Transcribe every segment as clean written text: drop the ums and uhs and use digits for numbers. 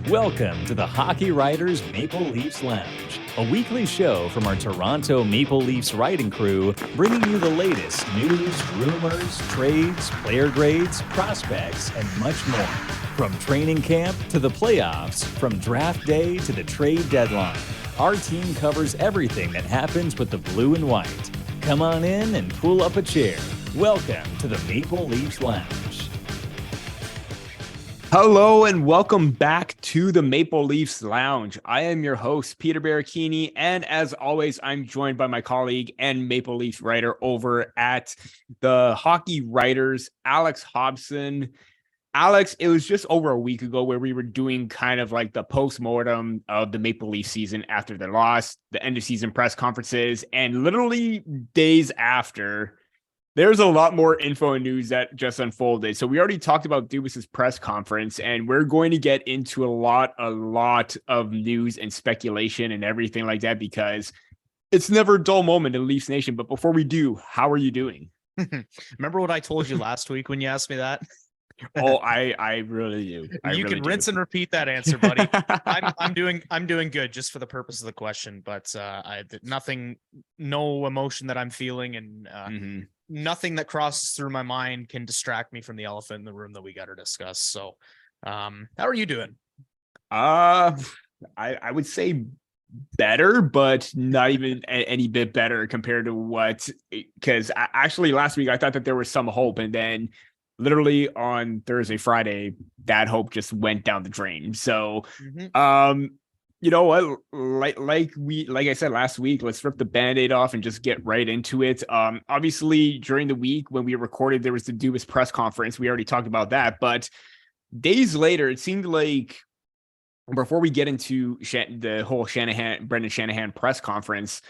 Welcome to the Hockey Writers Maple Leafs Lounge, a weekly show from our Toronto Maple Leafs writing crew, bringing you the latest news, rumors, trades, player grades, prospects, and much more. From training camp to the playoffs, from draft day to the trade deadline, our team covers everything that happens with the blue and white. Come on in and pull up a chair. Welcome to the Maple Leafs Lounge. Hello and welcome back to the Maple Leafs Lounge. I am your host, Peter Baracchini, and as always, I'm joined by my colleague and Maple Leafs writer over at the Hockey Writers, Alex Hobson. Alex, it was just over a week ago where we were doing kind of like the post-mortem of the Maple Leafs season after their loss, the end of season press conferences, and literally days after, there's a lot more info and news that just unfolded. So we already talked about Dubas's press conference, and we're going to get into a lot of news and speculation and everything like that because it's never a dull moment in Leafs Nation. But before we do, how are you doing? Remember what I told you last week when you asked me that? Oh, I really do. You can rinse and repeat that answer, buddy. I'm doing good just for the purpose of the question, but no emotion that I'm feeling, and nothing that crosses through my mind can distract me from the elephant in the room that we got to discuss. So, how are you doing? I would say better, but not even any bit better compared to what, because actually last week I thought that there was some hope, and then literally on Thursday, Friday, that hope just went down the drain. So, you know what? Like I said last week, let's rip the Band-Aid off and just get right into it. Obviously, during the week when we recorded, there was the Dubas press conference. We already talked about that, but days later, it seemed like before we get into the whole Brendan Shanahan press conference,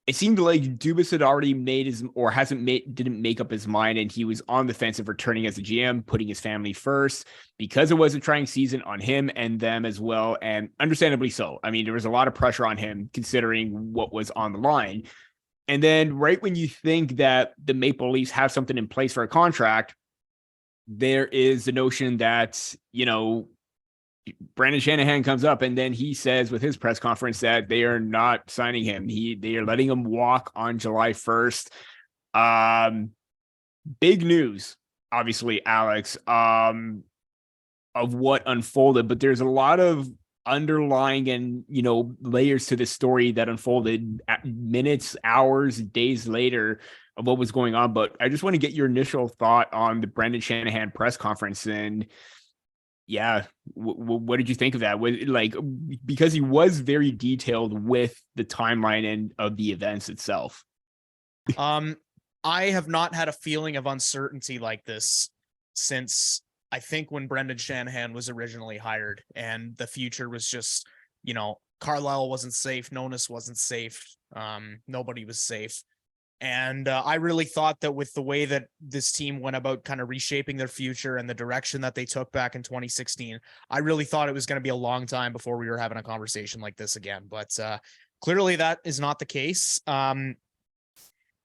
it seemed like Dubas had already didn't make up his mind, and he was on the fence of returning as a GM, putting his family first because it was a trying season on him and them as well, and understandably so. I mean, there was a lot of pressure on him considering what was on the line. And then right when you think that the Maple Leafs have something in place for a contract, there is the notion that, Brendan Shanahan comes up and then he says with his press conference that they are not signing him. They are letting him walk on July 1st. Big news, obviously, Alex, of what unfolded, but there's a lot of underlying and, layers to this story that unfolded at minutes, hours, days later of what was going on. But I just want to get your initial thought on the Brendan Shanahan press conference. And yeah, what did you think of that? Because he was very detailed with the timeline and of the events itself. I have not had a feeling of uncertainty like this since I think when Brendan Shanahan was originally hired, and the future was just, Carlisle wasn't safe, Nonis wasn't safe, nobody was safe. And I really thought that with the way that this team went about kind of reshaping their future and the direction that they took back in 2016, I really thought it was going to be a long time before we were having a conversation like this again. But clearly that is not the case. And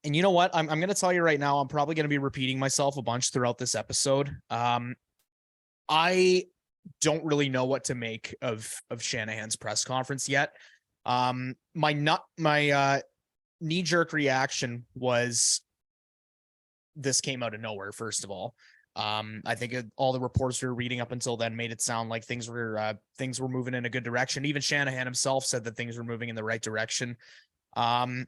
you know what? I'm going to tell you right now, I'm probably going to be repeating myself a bunch throughout this episode. I don't really know what to make of Shanahan's press conference yet. My knee-jerk reaction was this came out of nowhere. First of all, I think all the reports we were reading up until then made it sound like things were moving in a good direction. Even Shanahan himself said that things were moving in the right direction. And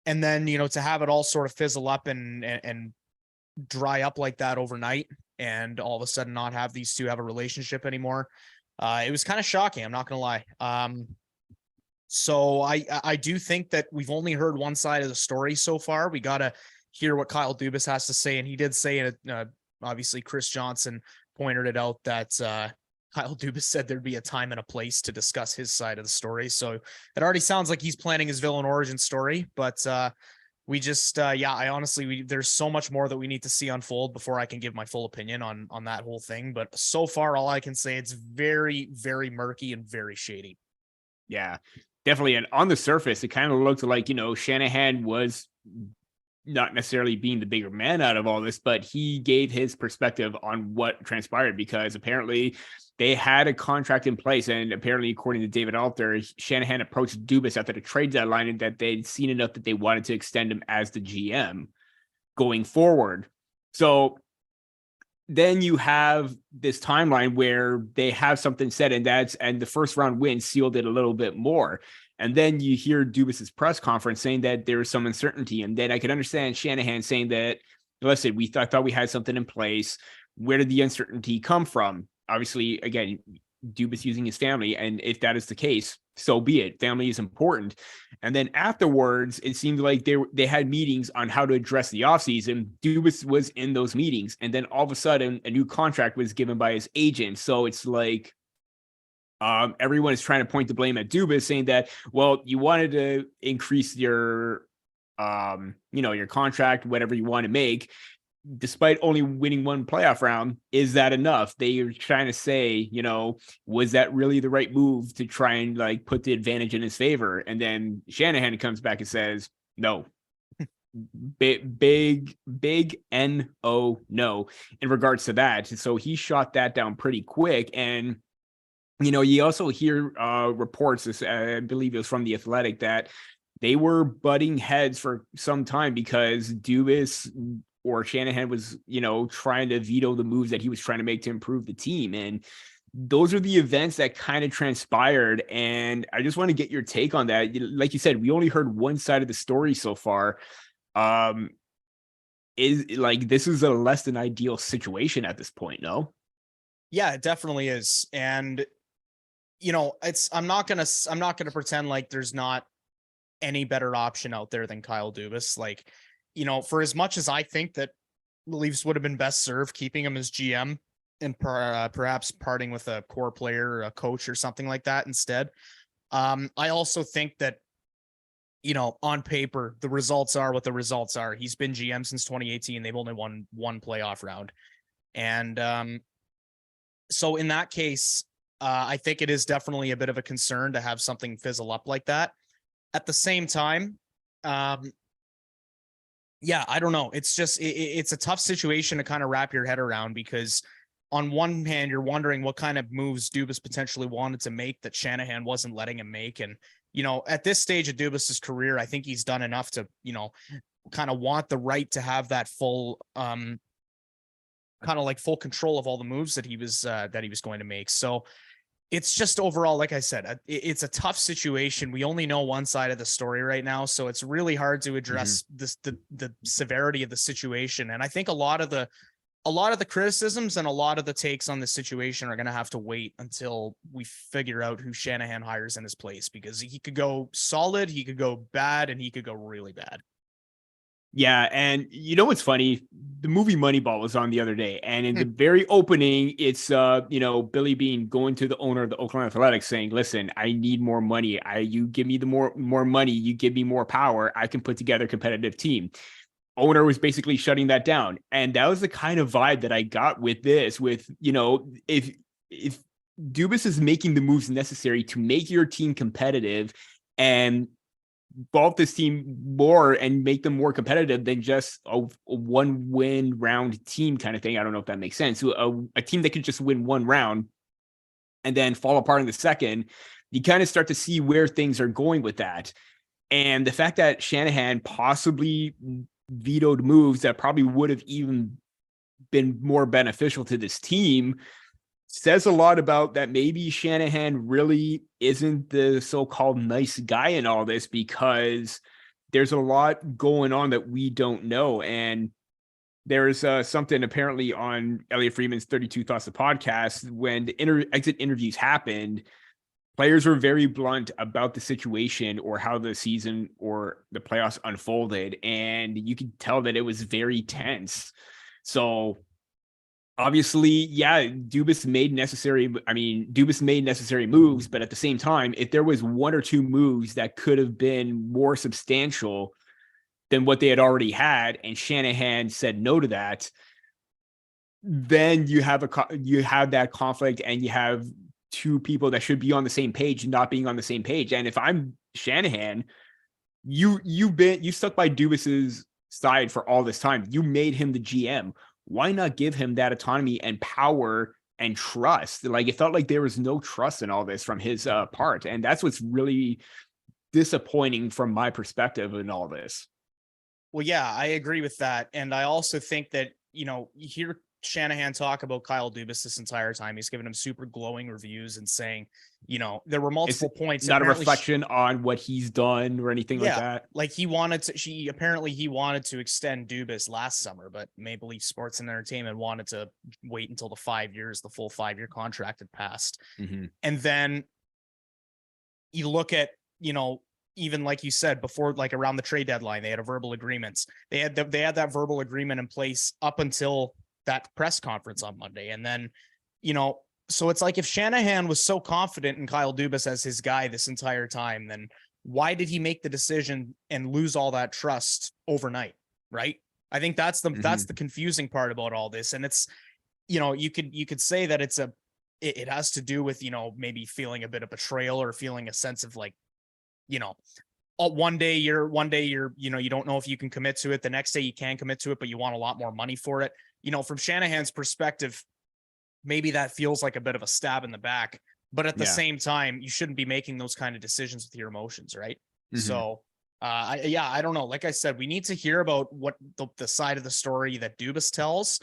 then, to have it all sort of fizzle up and dry up like that overnight, and all of a sudden not have these two have a relationship anymore. It was kind of shocking. I'm not going to lie. So I do think that we've only heard one side of the story so far. We got to hear what Kyle Dubas has to say. And he did say, obviously Chris Johnson pointed it out that Kyle Dubas said there'd be a time and a place to discuss his side of the story. So it already sounds like he's planning his villain origin story, but we just, I honestly, there's so much more that we need to see unfold before I can give my full opinion on that whole thing. But so far, all I can say, it's very, very murky and very shady. Yeah, definitely. And on the surface, it kind of looked like, Shanahan was not necessarily being the bigger man out of all this, but he gave his perspective on what transpired, because apparently they had a contract in place. And apparently, according to David Alter, Shanahan approached Dubas after the trade deadline and that they'd seen enough that they wanted to extend him as the GM going forward. So then you have this timeline where they have something said, and the first round win sealed it a little bit more. And then you hear Dubas's press conference saying that there was some uncertainty. And then I could understand Shanahan saying that, listen, I thought we had something in place. Where did the uncertainty come from? Obviously, again, Dubas using his family. And if that is the case, so be it. Family is important. And then afterwards, it seemed like they had meetings on how to address the offseason. Dubas was in those meetings. And then all of a sudden, a new contract was given by his agent. So it's like, everyone is trying to point the blame at Dubas, saying that, well, you wanted to increase your, your contract, whatever you want to make, despite only winning one playoff round. Is that enough? They are trying to say, was that really the right move to try and like put the advantage in his favor? And then Shanahan comes back and says, no. big no in regards to that. So he shot that down pretty quick. And you also hear reports, I believe it was from The Athletic, that they were butting heads for some time because Dubas or Shanahan was, trying to veto the moves that he was trying to make to improve the team. And those are the events that kind of transpired. And I just want to get your take on that. Like you said, we only heard one side of the story so far. This is a less than ideal situation at this point, no? Yeah, it definitely is. And I'm not gonna pretend like there's not any better option out there than Kyle Dubas. Like, for as much as I think that the Leafs would have been best served keeping him as GM and perhaps parting with a core player, a coach or something like that instead. I also think that, on paper, the results are what the results are. He's been GM since 2018. They've only won one playoff round. And so in that case, I think it is definitely a bit of a concern to have something fizzle up like that. At the same time, I don't know. It's just, it's a tough situation to kind of wrap your head around, because on one hand, you're wondering what kind of moves Dubas potentially wanted to make that Shanahan wasn't letting him make. And, at this stage of Dubas's career, I think he's done enough to, kind of want the right to have that full, kind of like full control of all the moves that he was going to make. So it's just overall, like I said, it's a tough situation. We only know one side of the story right now, so it's really hard to address the severity of the situation. And I think a lot of the criticisms and a lot of the takes on the situation are going to have to wait until we figure out who Shanahan hires in his place, because he could go solid, he could go bad, and he could go really bad. Yeah, and what's funny? The movie Moneyball was on the other day, and in the very opening, it's Billy Beane going to the owner of the Oakland Athletics saying, "Listen, I need more money. You give me the more money, you give me more power. I can put together a competitive team." Owner was basically shutting that down, and that was the kind of vibe that I got with this. With if Dubas is making the moves necessary to make your team competitive and bulk this team more and make them more competitive than just a one win round team kind of thing. I don't know if that makes sense. So a team that could just win one round and then fall apart in the second, you kind of start to see where things are going with that. And the fact that Shanahan possibly vetoed moves that probably would have even been more beneficial to this team says a lot about that. Maybe Shanahan really isn't the so-called nice guy in all this, because there's a lot going on that we don't know. And there's something apparently on Elliot Freeman's 32 Thoughts, the podcast, when the exit interviews happened, players were very blunt about the situation or how the season or the playoffs unfolded. And you could tell that it was very tense. So obviously, yeah, Dubas made necessary moves, but at the same time, if there was one or two moves that could have been more substantial than what they had already had, and Shanahan said no to that, then you have that conflict, and you have two people that should be on the same page not being on the same page. And if I'm Shanahan, you stuck by Dubas's side for all this time. You made him the GM. Why not give him that autonomy and power and trust? Like, it felt like there was no trust in all this from his part. And that's what's really disappointing from my perspective in all this. Well, yeah, I agree with that. And I also think that, you hear Shanahan talk about Kyle Dubas this entire time. He's given him super glowing reviews and saying, there were multiple points. Not a reflection on what he's done or anything like that. Like he wanted to extend Dubas last summer, but Maple Leaf Sports and Entertainment wanted to wait until the full 5-year contract had passed. Mm-hmm. And then you look at, even like you said before, like around the trade deadline, they had a verbal agreements. They had that verbal agreement in place up until that press conference on Monday. And then, so it's like, if Shanahan was so confident in Kyle Dubas as his guy this entire time, then why did he make the decision and lose all that trust overnight? Right. I think that's the confusing part about all this. And it's, you could say that it has to do with, maybe feeling a bit of betrayal or feeling a sense of like, one day you're, you don't know if you can commit to it. The next day you can commit to it, but you want a lot more money for it. From Shanahan's perspective, maybe that feels like a bit of a stab in the back, but at the same time, you shouldn't be making those kind of decisions with your emotions. Right. Mm-hmm. So, I don't know. Like I said, we need to hear about what the side of the story that Dubas tells.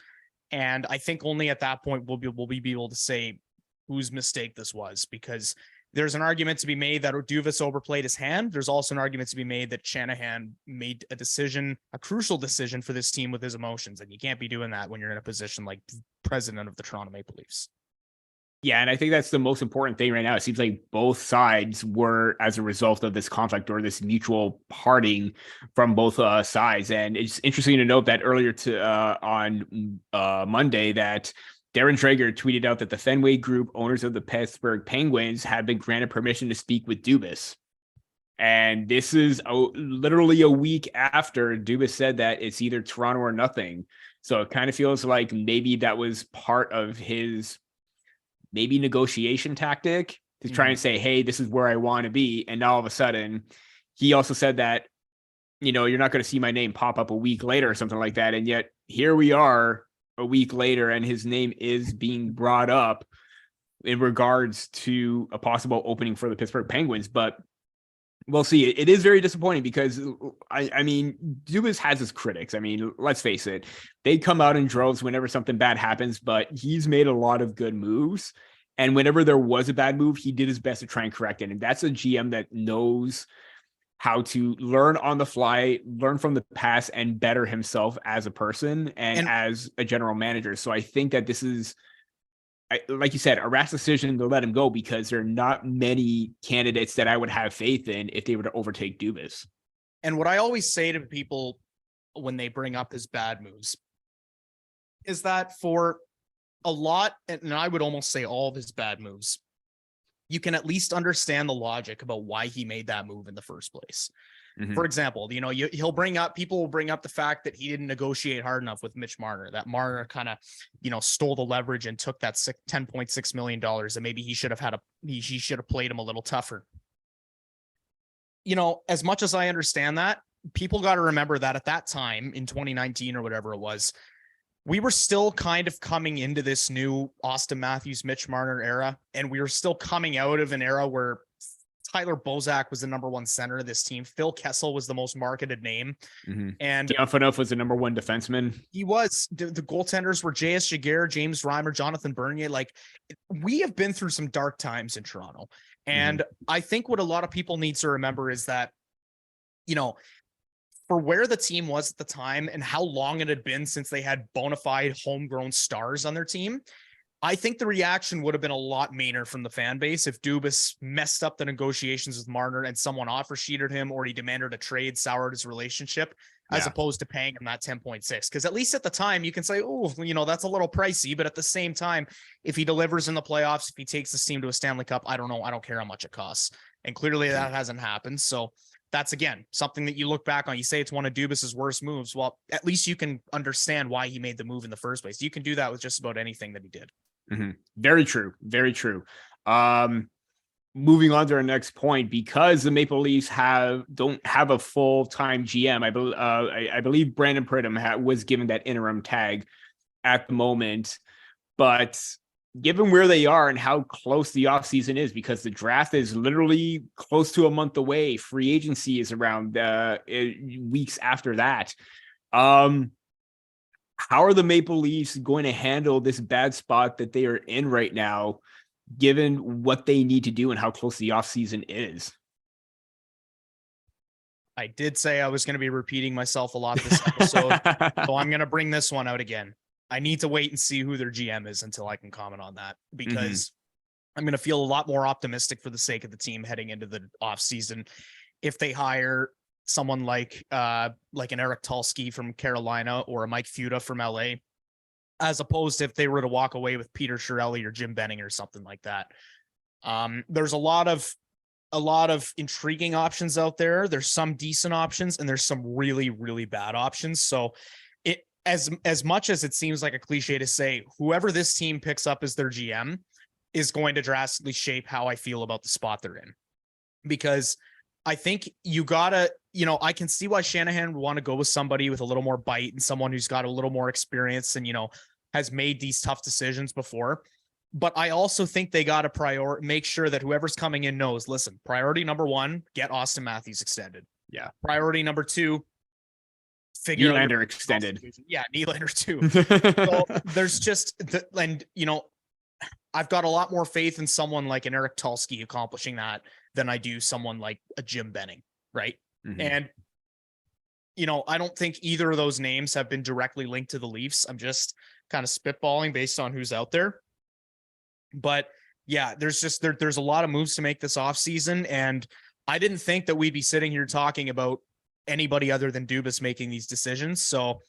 And I think only at that point we'll be able to say whose mistake this was, because there's an argument to be made that Dubas overplayed his hand. There's also an argument to be made that Shanahan made a crucial decision for this team with his emotions. And you can't be doing that when you're in a position like president of the Toronto Maple Leafs. Yeah, and I think that's the most important thing right now. It seems like both sides were as a result of this conflict or this mutual parting from both sides. And it's interesting to note that earlier on Monday that Darren Dreger tweeted out that the Fenway Group, owners of the Pittsburgh Penguins, had been granted permission to speak with Dubas. And this is literally a week after Dubas said that it's either Toronto or nothing. So it kind of feels like maybe that was part of his negotiation tactic to try and say, hey, this is where I want to be. And now all of a sudden, he also said that, you're not going to see my name pop up a week later or something like that. And yet here we are a week later, and his name is being brought up in regards to a possible opening for the Pittsburgh Penguins. But we'll see. It is very disappointing because I mean, Dubas has his critics. I mean, let's face it, they come out in droves whenever something bad happens, but he's made a lot of good moves. And whenever there was a bad move, he did his best to try and correct it. And that's a GM that knows how to learn on the fly, learn from the past, and better himself as a person and as a general manager. So I think that this is, like you said, a rash decision to let him go, because there are not many candidates that I would have faith in if they were to overtake Dubas. And what I always say to people when they bring up his bad moves is that for a lot, and I would almost say all of his bad moves, you can at least understand the logic about why he made that move in the first place. Mm-hmm. For example, people will bring up the fact that he didn't negotiate hard enough with Mitch Marner, that Marner kind of, stole the leverage and took that $10.6 million, and maybe he should have played him a little tougher. As much as I understand that, people got to remember that at that time in 2019 or whatever it was, we were still kind of coming into this new Austin Matthews, Mitch Marner era. And we were still coming out of an era where Tyler Bozak was the number one center of this team. Phil Kessel was the most marketed name. Mm-hmm. And Diafanov was the number one defenseman. He was. The goaltenders were J.S. Jaguar, James Reimer, Jonathan Bernier. Like, we have been through some dark times in Toronto. And I think what a lot of people need to remember is that, for where the team was at the time and how long it had been since they had bona fide homegrown stars on their team, I think the reaction would have been a lot meaner from the fan base if Dubas messed up the negotiations with Marner and someone offer sheeted him, or he demanded a trade, soured his relationship, as opposed to paying him that 10.6. Because at least at the time you can say, oh, that's a little pricey. But at the same time, if he delivers in the playoffs, if he takes this team to a Stanley Cup, I don't know. I don't care how much it costs. And clearly that hasn't happened. So that's, again, something that you look back on. You say it's one of Dubas's worst moves. Well, at least you can understand why he made the move in the first place. You can do that with just about anything that he did. Mm-hmm. Very true. Very true. moving on to our next point, because the Maple Leafs don't have a full-time GM. I believe Brandon Pridham was given that interim tag at the moment, but given where they are and how close the offseason is, because the draft is literally close to a month away, free agency is around weeks after that. How are the Maple Leafs going to handle this bad spot that they are in right now, given what they need to do and how close the offseason is? I did say I was going to be repeating myself a lot this episode, so I'm going to bring this one out again. I need to wait and see who their GM is until I can comment on that, because I'm going to feel a lot more optimistic for the sake of the team heading into the offseason if they hire someone like an Eric Tulsky from Carolina or a Mike Futa from LA, as opposed to if they were to walk away with Peter Chiarelli or Jim Benning or something like that. There's a lot of intriguing options out there. There's some decent options and there's some really, really bad options. So it, as much as it seems like a cliche to say, whoever this team picks up as their GM is going to drastically shape how I feel about the spot they're in. Because I think you gotta, I can see why Shanahan would want to go with somebody with a little more bite and someone who's got a little more experience and, has made these tough decisions before. But I also think they got to make sure that whoever's coming in knows, listen, priority number 1, get Austin Matthews extended. Yeah. Priority number 2, figure out Nylander extended. Yeah, Nylander too. So there's just, I've got a lot more faith in someone like an Eric Tulsky accomplishing that than I do someone like a Jim Benning, right? Mm-hmm. And, I don't think either of those names have been directly linked to the Leafs. I'm just kind of spitballing based on who's out there. But yeah, there's a lot of moves to make this offseason, and I didn't think that we'd be sitting here talking about anybody other than Dubas making these decisions. So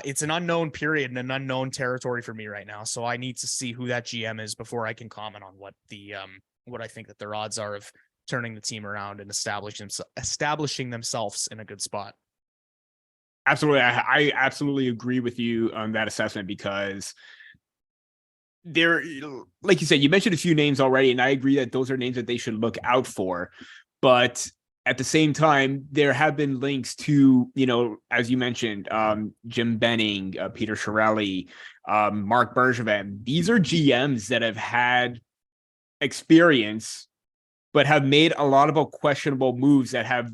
it's an unknown period and an unknown territory for me right now. So I need to see who that GM is before I can comment on what I think that their odds are of turning the team around and establishing themselves in a good spot. Absolutely. I absolutely agree with you on that assessment, because there, like you said, you mentioned a few names already, and I agree that those are names that they should look out for. But at the same time, there have been links to, as you mentioned, Jim Benning, Peter Chiarelli, Mark Bergevin. These are GMs that have had experience, but have made a lot of questionable moves that have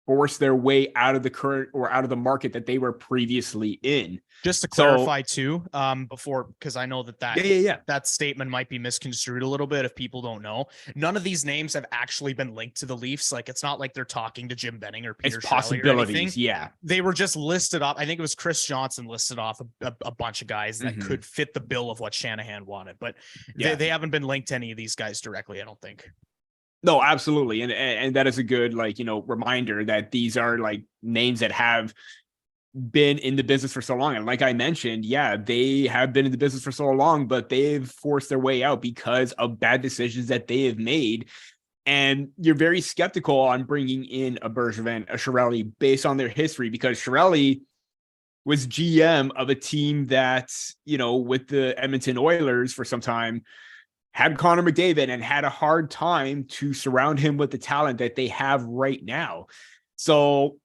forced their way out of the current or out of the market that they were previously in. Just to clarify too, before, because I know that statement might be misconstrued a little bit if people don't know. None of these names have actually been linked to the Leafs. Like, it's not like they're talking to Jim Benning or Peter Chiarelli possibilities. Or anything. Yeah, they were just listed off. I think it was Chris Johnson listed off a bunch of guys that could fit the bill of what Shanahan wanted, but they haven't been linked to any of these guys directly, I don't think. No, absolutely. And that is a good, reminder that these are names that have been in the business for so long. And like I mentioned, they have been in the business for so long, but they've forced their way out because of bad decisions that they have made. And you're very skeptical on bringing in a Bergevin, a Chiarelli, based on their history, because Chiarelli was GM of a team that, with the Edmonton Oilers for some time, had Connor McDavid and had a hard time to surround him with the talent that they have right now. So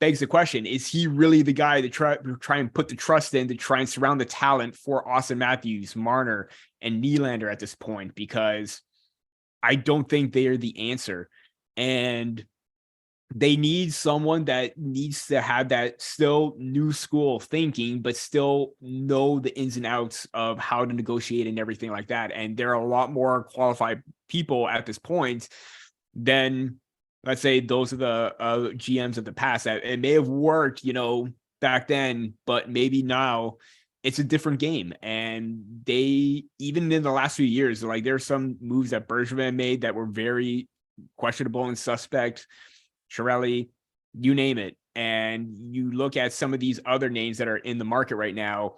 begs the question, is he really the guy to try and put the trust in to try and surround the talent for Austin Matthews, Marner, and Nylander at this point? Because I don't think they are the answer. And they need someone that needs to have that still new school thinking, but still know the ins and outs of how to negotiate and everything like that. And there are a lot more qualified people at this point than, let's say, those are the GMs of the past. That it may have worked, back then, but maybe now it's a different game. And they, even in the last few years, there's some moves that Bergevin made that were very questionable and suspect. Chiarelli, you name it. And you look at some of these other names that are in the market right now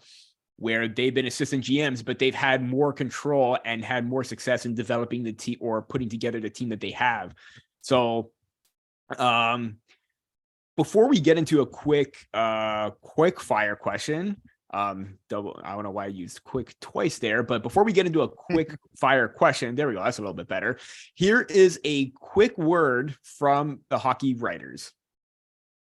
where they've been assistant GMs, but they've had more control and had more success in developing the team or putting together the team that they have. So before we get into a quick fire question, Double. I don't know why I used quick twice there, but before we get into a quick fire question, there we go. That's a little bit better. Here is a quick word from the hockey writers.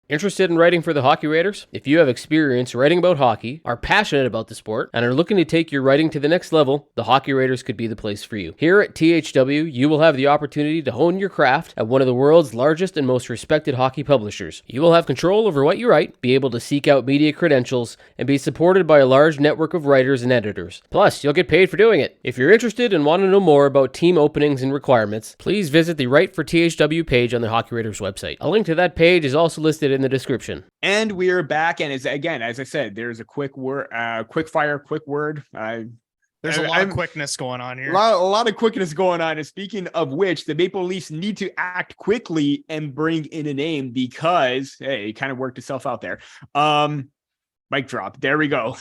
Interested in writing for the Hockey Writers? If you have experience writing about hockey, are passionate about the sport, and are looking to take your writing to the next level, the Hockey Writers could be the place for you. Here at THW, you will have the opportunity to hone your craft at one of the world's largest and most respected hockey publishers. You will have control over what you write, be able to seek out media credentials, and be supported by a large network of writers and editors. Plus, you'll get paid for doing it. If you're interested and want to know more about team openings and requirements, please visit the Write for THW page on the Hockey Writers website. A link to that page is also listed in the description. And we're back, and as I said, there's a quick word, quick word. There's a lot of quickness going on here. A lot of quickness going on. And speaking of which, the Maple Leafs need to act quickly and bring in a name because, hey, it kind of worked itself out there. Mic drop. There we go.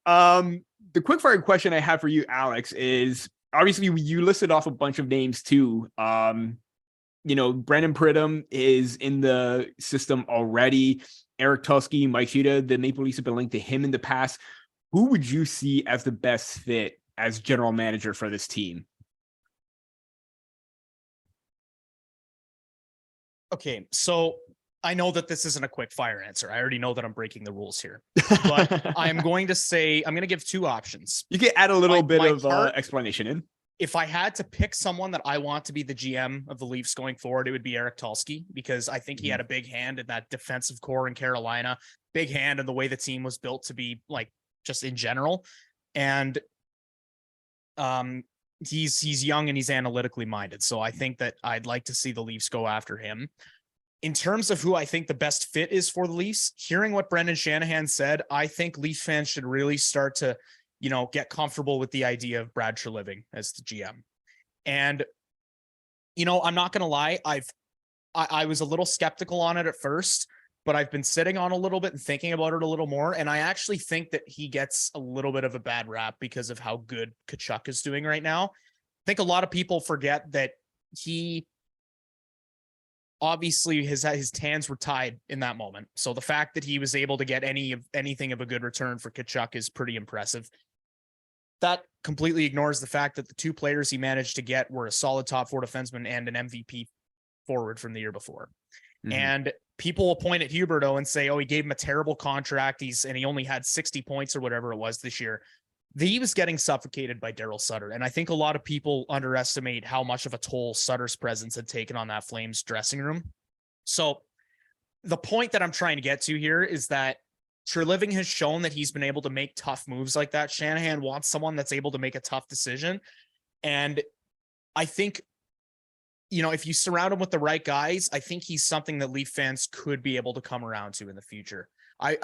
The quick fire question I have for you, Alex, is obviously you listed off a bunch of names too. Brendan Pridham is in the system already. Eric Tulsky, Mike Shida, the Maple Leafs have been linked to him in the past. Who would you see as the best fit as general manager for this team? Okay, so I know that this isn't a quick fire answer. I already know that I'm breaking the rules here, but I'm going to give two options. You can add a little bit of explanation in. If I had to pick someone that I want to be the GM of the Leafs going forward, it would be Eric Tulsky, because I think he had a big hand in that defensive core in Carolina, big hand in the way the team was built to be, like, just in general. And he's young and he's analytically minded. So I think that I'd like to see the Leafs go after him. In terms of who I think the best fit is for the Leafs, hearing what Brendan Shanahan said, I think Leafs fans should really start to get comfortable with the idea of Brad Treliving as the GM. And, I'm not going to lie. I was a little skeptical on it at first, but I've been sitting on a little bit and thinking about it a little more. And I actually think that he gets a little bit of a bad rap because of how good Tkachuk is doing right now. I think a lot of people forget that he obviously his hands were tied in that moment. So the fact that he was able to get anything of a good return for Tkachuk is pretty impressive. That completely ignores the fact that the two players he managed to get were a solid top four defenseman and an MVP forward from the year before. Mm-hmm. And people will point at Huberdeau and say, oh, he gave him a terrible contract. He only had 60 points or whatever it was this year. He was getting suffocated by Daryl Sutter. And I think a lot of people underestimate how much of a toll Sutter's presence had taken on that Flames dressing room. So the point that I'm trying to get to here is that Treliving has shown that he's been able to make tough moves like that. Shanahan wants someone that's able to make a tough decision. And I think, if you surround him with the right guys, I think he's something that Leaf fans could be able to come around to in the future.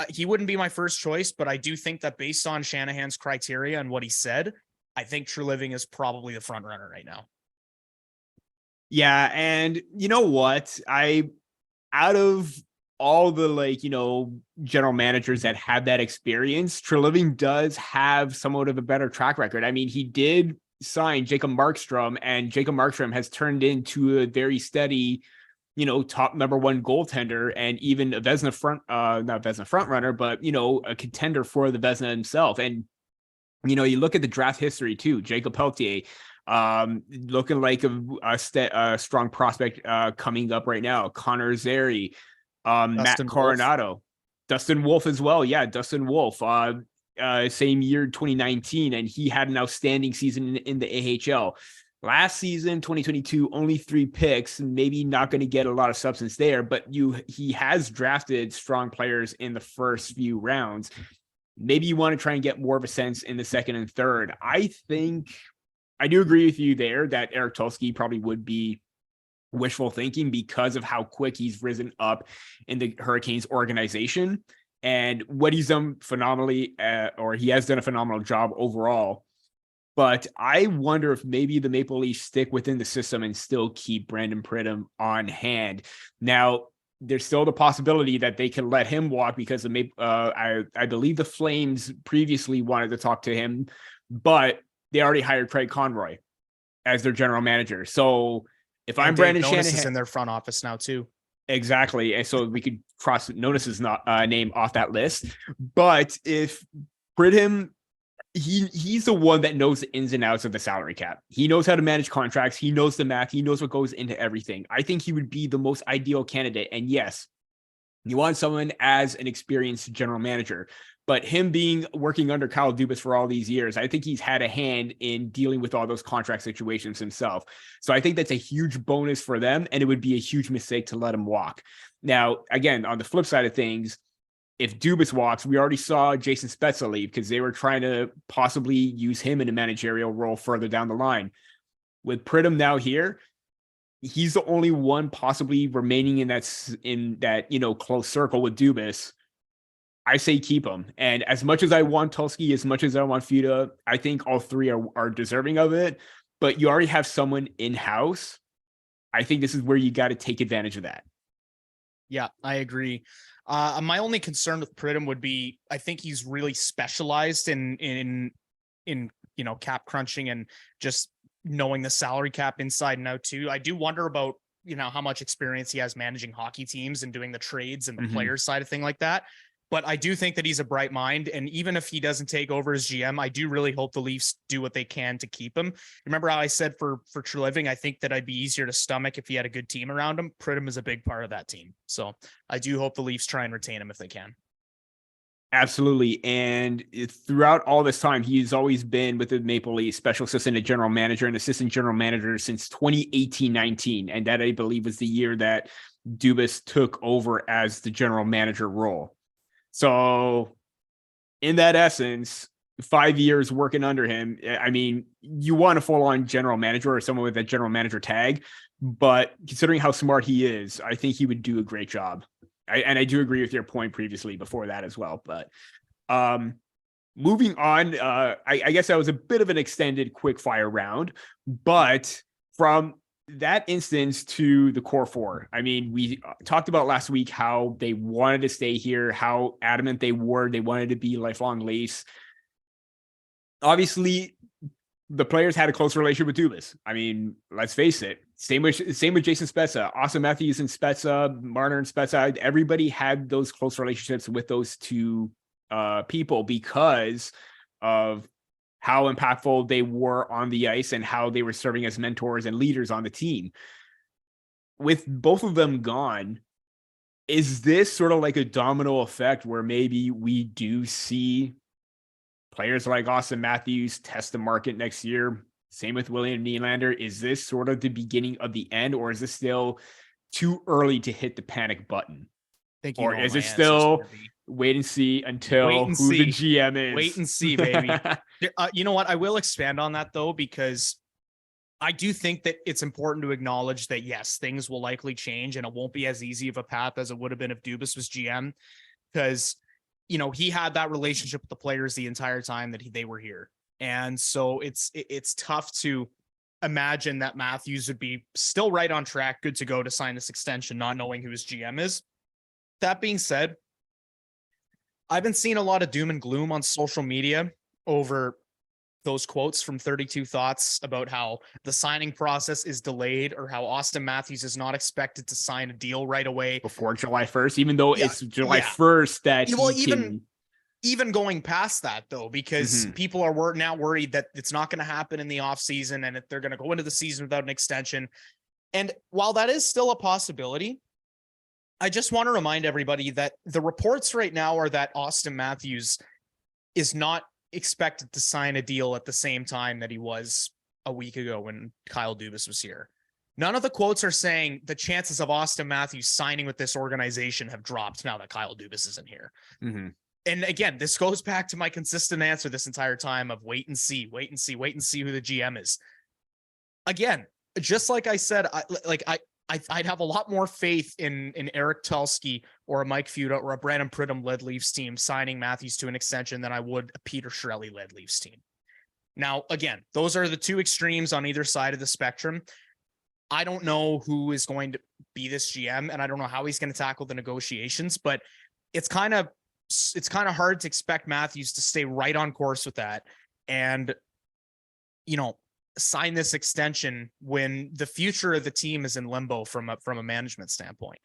He wouldn't be my first choice, but I do think that based on Shanahan's criteria and what he said, I think Treliving is probably the front runner right now. Yeah. And you know what? Out of all the general managers that have that experience, Treliving does have somewhat of a better track record. I mean, he did sign Jacob Markstrom, and Jacob Markstrom has turned into a very steady, top number one goaltender, and even a Vezina not Vezina front runner, but a contender for the Vezina himself. And you look at the draft history too. Jacob Pelletier, looking like a strong prospect coming up right now. Connor Zary. Matt Coronado, Dustin Wolf as well. Yeah, Dustin Wolf, same year, 2019, and he had an outstanding season in the AHL. Last season, 2022, only 3 picks, maybe not going to get a lot of substance there, but he has drafted strong players in the first few rounds. Maybe you want to try and get more of a sense in the second and third. I think I do agree with you there that Eric Tulsky probably would be wishful thinking because of how quick he's risen up in the Hurricanes organization and what he's done phenomenally, or he has done a phenomenal job overall. But I wonder if maybe the Maple Leafs stick within the system and still keep Brandon Pridham on hand. Now, there's still the possibility that they can let him walk because I believe the Flames previously wanted to talk to him, but they already hired Craig Conroy as their general manager. So if I'm Brendan Shanahan, is in their front office now too. Exactly. And so we could cross Nonis's name off that list. But if Pridham, he's the one that knows the ins and outs of the salary cap. He knows how to manage contracts. He knows the math. He knows what goes into everything. I think he would be the most ideal candidate. And yes, you want someone as an experienced general manager, but him working under Kyle Dubas for all these years, I think he's had a hand in dealing with all those contract situations himself. So I think that's a huge bonus for them, and it would be a huge mistake to let him walk. Now, again, on the flip side of things, if Dubas walks, we already saw Jason Spezza leave because they were trying to possibly use him in a managerial role further down the line. With Pridham now here, he's the only one possibly remaining in that close circle with Dubas. I say keep him. And as much as I want Tulski, as much as I want Fuda, I think all three are deserving of it. But you already have someone in-house. I think this is where you got to take advantage of that. Yeah, I agree. My only concern with Pridham would be, I think he's really specialized in cap crunching and just knowing the salary cap inside and out too. I do wonder about, how much experience he has managing hockey teams and doing the trades and the player side of thing like that. But I do think that he's a bright mind. And even if he doesn't take over as GM, I do really hope the Leafs do what they can to keep him. Remember how I said for Treliving, I think that I'd be easier to stomach if he had a good team around him. Pridham is a big part of that team. So I do hope the Leafs try and retain him if they can. Absolutely. And throughout all this time, he's always been with the Maple Leafs, special assistant to general manager and assistant general manager since 2018-19. And that, I believe, was the year that Dubas took over as the general manager role. So in that essence, 5 years working under him, I mean, you want a full-on general manager or someone with that general manager tag, but considering how smart he is, I think he would do a great job. I do agree with your point previously before that as well. But moving on, I guess that was a bit of an extended quick fire round, but from that instance to the core four, I mean, we talked about last week how they wanted to stay here, how adamant they wanted to be lifelong Leafs. Obviously, the players had a close relationship with Dubas. I mean, let's face it. Same with Jason Spezza, Austin Matthews and Spezza, Marner and Spezza. Everybody had those close relationships with those two people because of how impactful they were on the ice and how they were serving as mentors and leaders on the team. With both of them gone, is this sort of like a domino effect where maybe we do see players like Austin Matthews test the market next year? Same with William Nylander. Is this sort of the beginning of the end, or is this still too early to hit the panic button? Or is it still wait and see until who the GM is? Wait and see, baby. You know what? I will expand on that though, because I do think that it's important to acknowledge that yes, things will likely change and it won't be as easy of a path as it would have been if Dubas was GM, because he had that relationship with the players the entire time that they were here. And so it's tough to imagine that Matthews would be still right on track, good to go to sign this extension, not knowing who his GM is. That being said, I've been seeing a lot of doom and gloom on social media over those quotes from 32 Thoughts about how the signing process is delayed or how Austin Matthews is not expected to sign a deal right away before July 1st, even though it's July 1st that even going past that though, because people are now worried that it's not going to happen in the off season and they're going to go into the season without an extension. And while that is still a possibility, I just want to remind everybody that the reports right now are that Austin Matthews is not expected to sign a deal at the same time that he was a week ago when Kyle Dubas was here. None of the quotes are saying the chances of Austin Matthews signing with this organization have dropped now that Kyle Dubas isn't here. And again, this goes back to my consistent answer this entire time of wait and see who the GM is. Again, just like I said, I'd have a lot more faith in Eric Tulski or a Mike Fuda or a Brandon Pridham led Leafs team signing Matthews to an extension than I would a Peter Chiarelli led Leafs team. Now, again, those are the two extremes on either side of the spectrum. I don't know who is going to be this GM, and I don't know how he's going to tackle the negotiations, but it's kind of hard to expect Matthews to stay right on course with that and, sign this extension when the future of the team is in limbo from a management standpoint.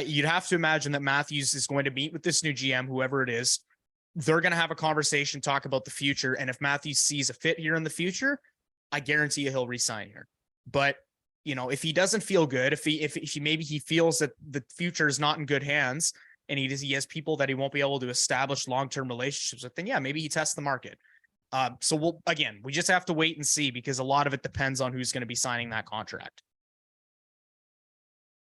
You'd have to imagine that Matthews is going to meet with this new GM, whoever it is, they're going to have a conversation, talk about the future. And if Matthews sees a fit here in the future, I guarantee you he'll resign here. But, you know, if he doesn't feel good, if he maybe he feels that the future is not in good hands and he has people that he won't be able to establish long-term relationships with, then yeah, maybe he tests the market. So we just have to wait and see, because a lot of it depends on who's going to be signing that contract.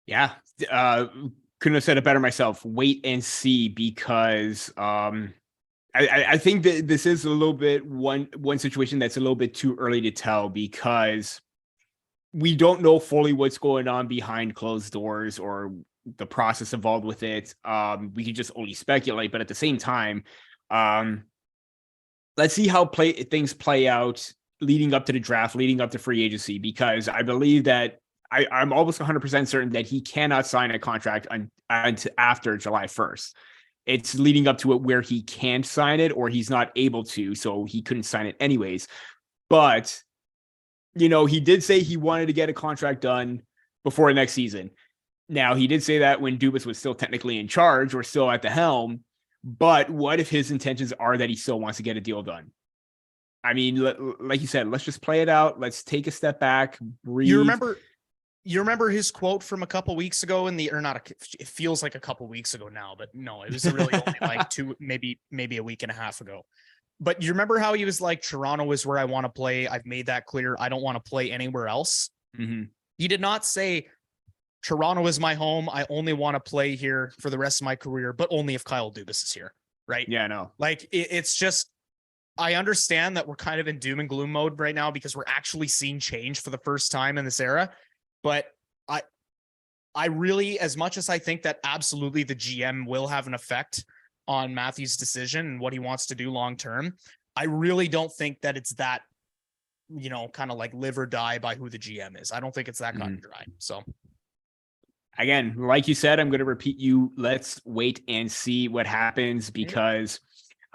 Yeah. Couldn't have said it better myself. Wait and see, because I think that this is a little bit one situation that's a little bit too early to tell, because we don't know fully what's going on behind closed doors or the process involved with it. We can just only speculate, but at the same time, let's see how things play out leading up to the draft, leading up to free agency, because I believe that I'm almost 100% certain that he cannot sign a contract after July 1st. It's leading up to it where he can't sign it or he's not able to, so he couldn't sign it anyways. But, you know, he did say he wanted to get a contract done before next season. Now, he did say that when Dubas was still technically in charge or still at the helm, but what if his intentions are that he still wants to get a deal done? I mean, like you said, let's just play it out. Let's take a step back, breathe. You remember his quote from a couple weeks ago it feels like a couple weeks ago now, but no, it was really only like maybe a week and a half ago. But you remember how he was like, Toronto is where I want to play. I've made that clear. I don't want to play anywhere else. Mm-hmm. He did not say Toronto is my home. I only want to play here for the rest of my career, but only if Kyle Dubas is here. Right. Yeah, no, like it's just, I understand that we're kind of in doom and gloom mode right now because we're actually seeing change for the first time in this era. But I really, as much as I think that absolutely the GM will have an effect on Matthews' decision and what he wants to do long term, I really don't think that it's that, you know, kind of like live or die by who the GM is. I don't think it's that cut and dry. So again, like you said, I'm going to repeat you. Let's wait and see what happens, because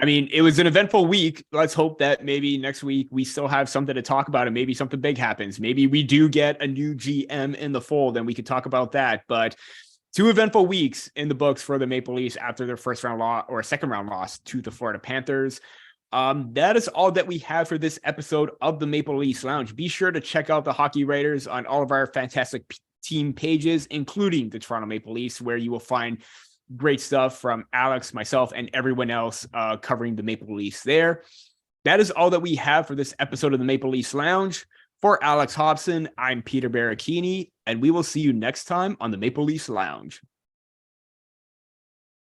I mean, it was an eventful week. Let's hope that maybe next week we still have something to talk about and maybe something big happens. Maybe we do get a new GM in the fold and we could talk about that. But 2 eventful weeks in the books for the Maple Leafs after their first round loss or second round loss to the Florida Panthers. That is all that we have for this episode of the Maple Leafs Lounge. Be sure to check out the Hockey Writers on all of our fantastic team pages, including the Toronto Maple Leafs, where you will find great stuff from Alex, myself, and everyone else covering the Maple Leafs there. That is all that we have for this episode of the Maple Leafs Lounge. For Alex Hobson, I'm Peter Baracchini, and we will see you next time on the Maple Leafs Lounge.